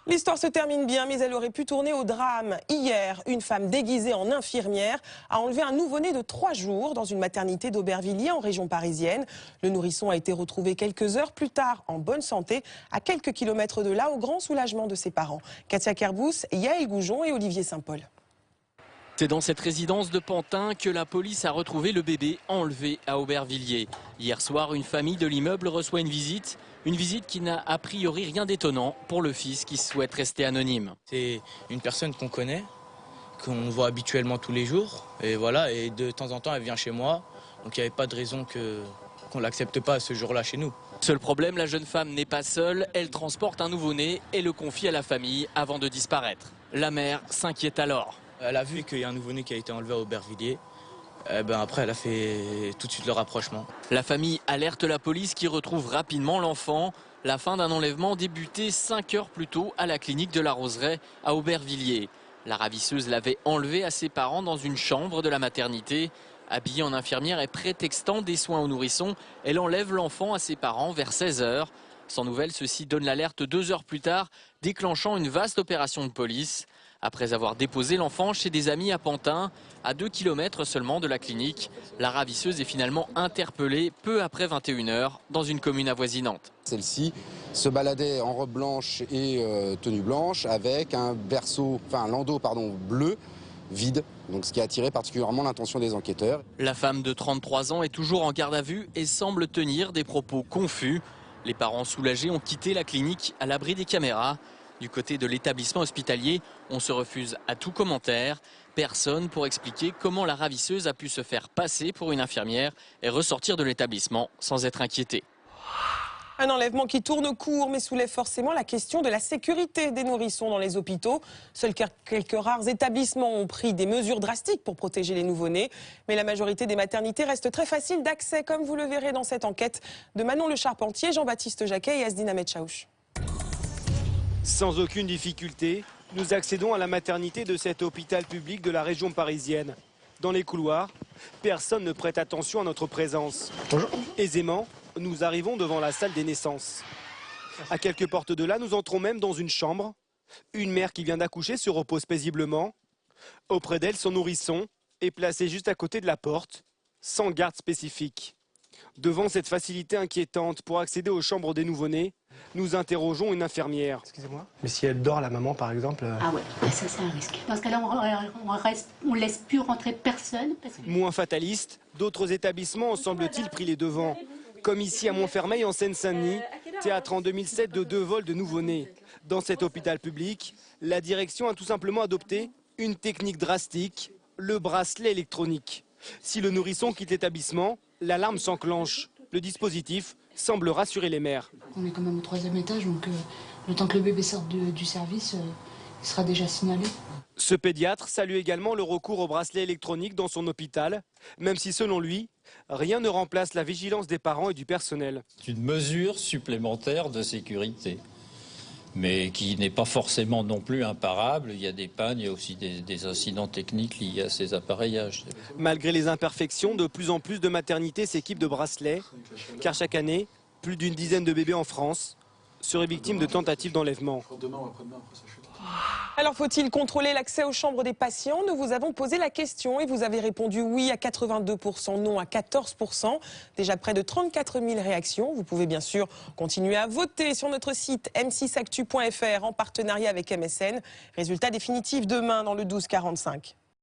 L'histoire se termine bien, mais elle aurait pu tourner au drame. Hier, une femme déguisée en infirmière a enlevé un nouveau-né de 3 jours dans une maternité d'Aubervilliers en région parisienne. Le nourrisson a été retrouvé quelques heures plus tard en bonne santé, à quelques kilomètres de là, au grand soulagement de ses parents. Katia Kerbous, Yaël Goujon et Olivier Saint-Paul. C'est dans cette résidence de Pantin que la police a retrouvé le bébé enlevé à Aubervilliers. Hier soir, une famille de l'immeuble reçoit une visite qui n'a a priori rien d'étonnant pour le fils qui souhaite rester anonyme. C'est une personne qu'on connaît, qu'on voit habituellement tous les jours, et voilà, et de temps en temps elle vient chez moi, donc il n'y avait pas de raison qu'on ne l'accepte pas ce jour-là chez nous. Seul problème, la jeune femme n'est pas seule, elle transporte un nouveau-né et le confie à la famille avant de disparaître. La mère s'inquiète alors. Elle a vu qu'il y a un nouveau-né qui a été enlevé à Aubervilliers. Après, elle a fait tout de suite le rapprochement. La famille alerte la police qui retrouve rapidement l'enfant. La fin d'un enlèvement débuté 5 heures plus tôt à la clinique de la Roseraie à Aubervilliers. La ravisseuse l'avait enlevé à ses parents dans une chambre de la maternité. Habillée en infirmière et prétextant des soins au nourrisson, elle enlève l'enfant à ses parents vers 16 heures. Sans nouvelles, ceux-ci donnent l'alerte 2 heures plus tard, déclenchant une vaste opération de police. Après avoir déposé l'enfant chez des amis à Pantin, à 2 km seulement de la clinique, la ravisseuse est finalement interpellée peu après 21 h dans une commune avoisinante. Celle-ci se baladait en robe blanche et tenue blanche avec un landau bleu vide, donc ce qui a attiré particulièrement l'attention des enquêteurs. La femme de 33 ans est toujours en garde à vue et semble tenir des propos confus. Les parents soulagés ont quitté la clinique à l'abri des caméras. Du côté de l'établissement hospitalier, on se refuse à tout commentaire. Personne pour expliquer comment la ravisseuse a pu se faire passer pour une infirmière et ressortir de l'établissement sans être inquiétée. Un enlèvement qui tourne court, mais soulève forcément la question de la sécurité des nourrissons dans les hôpitaux. Seuls quelques rares établissements ont pris des mesures drastiques pour protéger les nouveau-nés. Mais la majorité des maternités restent très faciles d'accès, comme vous le verrez dans cette enquête de Manon Le Charpentier, Jean-Baptiste Jacquet et Asdine Ahmed Chaouch. Sans aucune difficulté, nous accédons à la maternité de cet hôpital public de la région parisienne. Dans les couloirs, personne ne prête attention à notre présence. Bonjour. Aisément, nous arrivons devant la salle des naissances. À quelques portes de là, nous entrons même dans une chambre. Une mère qui vient d'accoucher se repose paisiblement. Auprès d'elle, son nourrisson est placé juste à côté de la porte, sans garde spécifique. Devant cette facilité inquiétante pour accéder aux chambres des nouveau-nés, nous interrogeons une infirmière. Excusez-moi, mais si elle dort, la maman par exemple... Ah ouais, ça c'est un risque. Dans ce cas-là, on laisse plus rentrer personne. Moins fataliste, d'autres établissements ont semble-t-il pris les devants. Comme ici à Montfermeil en Seine-Saint-Denis, théâtre en 2007 de 2 vols de nouveau-nés. Dans cet hôpital public, la direction a tout simplement adopté une technique drastique, le bracelet électronique. Si le nourrisson quitte l'établissement, l'alarme s'enclenche. Le dispositif semble rassurer les mères. On est quand même au 3e étage, donc le temps que le bébé sorte du service, il sera déjà signalé. Ce pédiatre salue également le recours au bracelet électronique dans son hôpital, même si selon lui, rien ne remplace la vigilance des parents et du personnel. C'est une mesure supplémentaire de sécurité, mais qui n'est pas forcément non plus imparable. Il y a des pannes, il y a aussi des incidents techniques liés à ces appareillages. Malgré les imperfections, de plus en plus de maternités s'équipent de bracelets, car chaque année, plus d'une dizaine de bébés en France seraient victimes de tentatives d'enlèvement. Alors faut-il contrôler l'accès aux chambres des patients? Nous vous avons posé la question et vous avez répondu oui à 82%, non à 14%. Déjà près de 34 000 réactions. Vous pouvez bien sûr continuer à voter sur notre site m6actu.fr en partenariat avec MSN. Résultat définitif demain dans le 12-45.